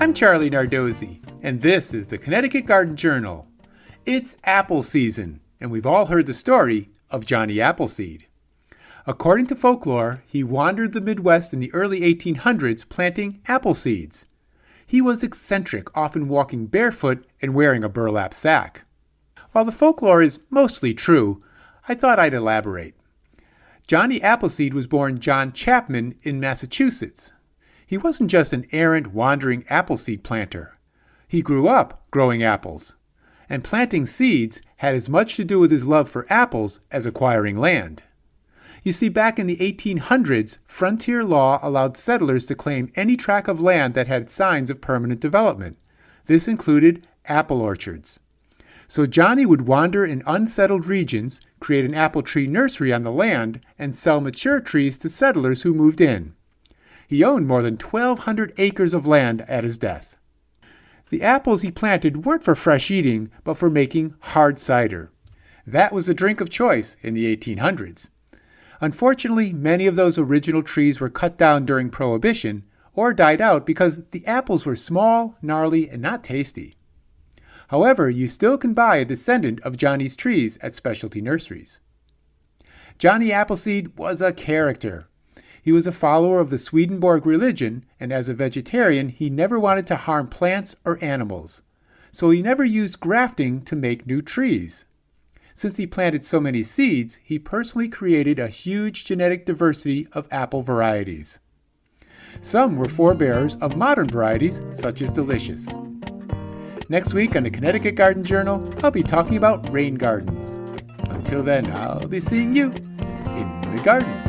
I'm Charlie Nardozzi, and this is the Connecticut Garden Journal. It's apple season, and we've all heard the story of Johnny Appleseed. According to folklore, he wandered the Midwest in the early 1800s planting apple seeds. He was eccentric, often walking barefoot and wearing a burlap sack. While the folklore is mostly true, I thought I'd elaborate. Johnny Appleseed was born John Chapman in Massachusetts. He wasn't just an errant, wandering appleseed planter. He grew up growing apples. And planting seeds had as much to do with his love for apples as acquiring land. You see, back in the 1800s, frontier law allowed settlers to claim any tract of land that had signs of permanent development. This included apple orchards. So Johnny would wander in unsettled regions, create an apple tree nursery on the land, and sell mature trees to settlers who moved in. He owned more than 1,200 acres of land at his death. The apples he planted weren't for fresh eating, but for making hard cider. That was the drink of choice in the 1800s. Unfortunately, many of those original trees were cut down during Prohibition or died out because the apples were small, gnarly, and not tasty. However, you still can buy a descendant of Johnny's trees at specialty nurseries. Johnny Appleseed was a character. He was a follower of the Swedenborg religion, and as a vegetarian, he never wanted to harm plants or animals. So he never used grafting to make new trees. Since he planted so many seeds, he personally created a huge genetic diversity of apple varieties. Some were forebearers of modern varieties, such as Delicious. Next week on the Connecticut Garden Journal, I'll be talking about rain gardens. Until then, I'll be seeing you in the garden.